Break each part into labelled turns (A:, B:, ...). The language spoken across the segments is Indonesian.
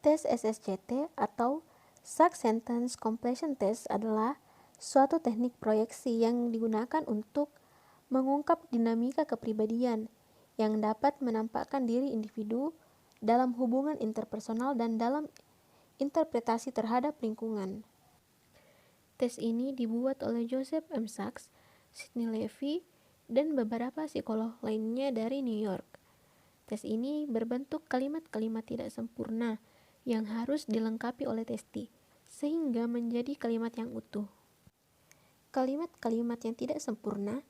A: Tes SSCT atau Suck Sentence Completion Test adalah suatu teknik proyeksi yang digunakan untuk mengungkap dinamika kepribadian yang dapat menampakkan diri individu dalam hubungan interpersonal dan dalam interpretasi terhadap lingkungan. Tes ini dibuat oleh Joseph M. Sachs, Sidney Levy, dan beberapa psikolog lainnya dari New York. Tes ini berbentuk kalimat-kalimat tidak sempurna yang harus dilengkapi oleh testi, sehingga menjadi kalimat yang utuh. Kalimat-kalimat yang tidak sempurna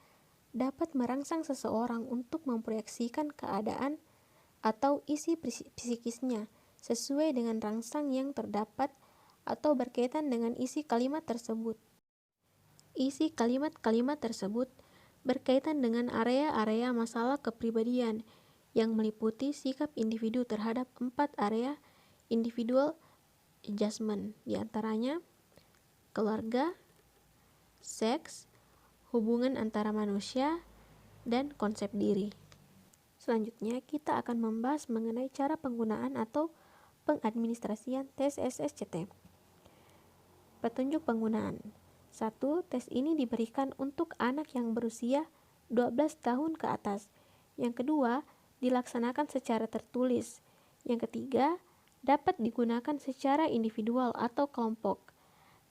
A: dapat merangsang seseorang untuk memproyeksikan keadaan atau isi psikisnya sesuai dengan rangsang yang terdapat atau berkaitan dengan isi kalimat tersebut. Isi kalimat-kalimat tersebut berkaitan dengan area-area masalah kepribadian yang meliputi sikap individu terhadap 4 area individual adjustment, diantaranya keluarga, seks, hubungan antara manusia, dan konsep diri. Selanjutnya, kita akan membahas mengenai cara penggunaan atau pengadministrasian tes SSCT. Petunjuk penggunaan. 1. Tes ini diberikan untuk anak yang berusia 12 tahun ke atas. Yang kedua, dilaksanakan secara tertulis. Yang ketiga, dapat digunakan secara individual atau kelompok.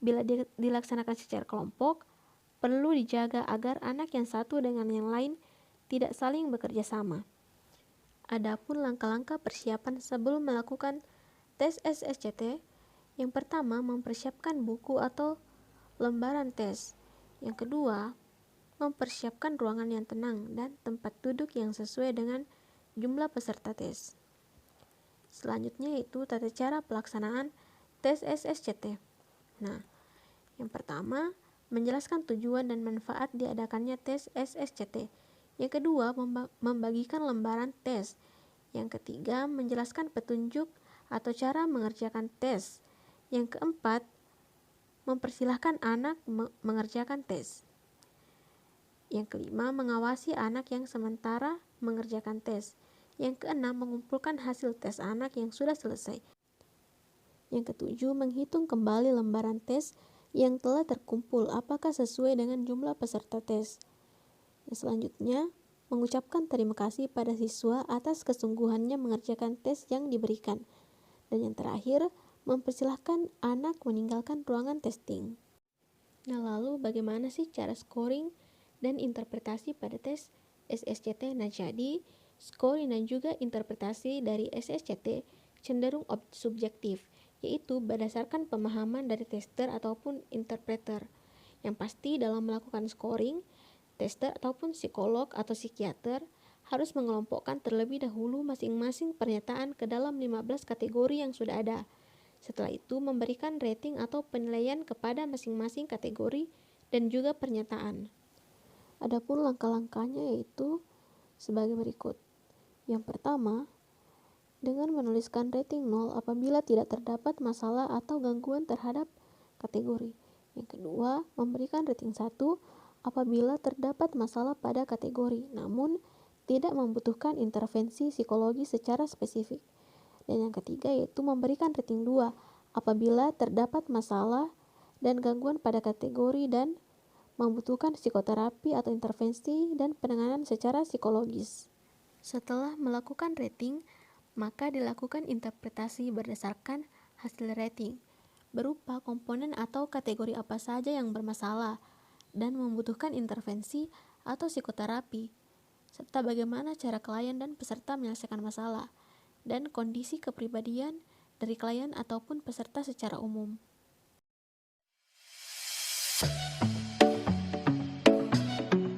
A: Bila dilaksanakan secara kelompok, perlu dijaga agar anak yang satu dengan yang lain tidak saling bekerja sama. Adapun langkah-langkah persiapan sebelum melakukan tes SSCT, yang pertama mempersiapkan buku atau lembaran tes. Yang kedua, mempersiapkan ruangan yang tenang dan tempat duduk yang sesuai dengan jumlah peserta tes. Selanjutnya yaitu tata cara pelaksanaan tes SSCT. Nah, yang pertama, menjelaskan tujuan dan manfaat diadakannya tes SSCT. Yang kedua, membagikan lembaran tes. Yang ketiga, menjelaskan petunjuk atau cara mengerjakan tes. Yang keempat, mempersilahkan anak mengerjakan tes. Yang kelima, mengawasi anak yang sementara mengerjakan tes. Yang keenam, mengumpulkan hasil tes anak yang sudah selesai. Yang ketujuh, menghitung kembali lembaran tes yang telah terkumpul apakah sesuai dengan jumlah peserta tes. Yang selanjutnya, mengucapkan terima kasih pada siswa atas kesungguhannya mengerjakan tes yang diberikan. Dan yang terakhir, mempersilahkan anak meninggalkan ruangan testing. Nah, lalu bagaimana sih cara scoring dan interpretasi pada tes SSCT? Nah, jadi scoring dan juga interpretasi dari SSCT cenderung subjektif, yaitu berdasarkan pemahaman dari tester ataupun interpreter. Yang pasti dalam melakukan scoring, tester ataupun psikolog atau psikiater harus mengelompokkan terlebih dahulu masing-masing pernyataan ke dalam 15 kategori yang sudah ada. Setelah itu memberikan rating atau penilaian kepada masing-masing kategori dan juga pernyataan. Adapun langkah-langkahnya yaitu sebagai berikut. Yang pertama, dengan menuliskan rating 0 apabila tidak terdapat masalah atau gangguan terhadap kategori. Yang kedua, memberikan rating 1 apabila terdapat masalah pada kategori, namun tidak membutuhkan intervensi psikologi secara spesifik. Dan yang ketiga yaitu memberikan rating 2 apabila terdapat masalah dan gangguan pada kategori dan membutuhkan psikoterapi atau intervensi dan penanganan secara psikologis. Setelah melakukan rating, maka dilakukan interpretasi berdasarkan hasil rating, berupa komponen atau kategori apa saja yang bermasalah dan membutuhkan intervensi atau psikoterapi, serta bagaimana cara klien dan peserta menyelesaikan masalah, dan kondisi kepribadian dari klien ataupun peserta secara umum.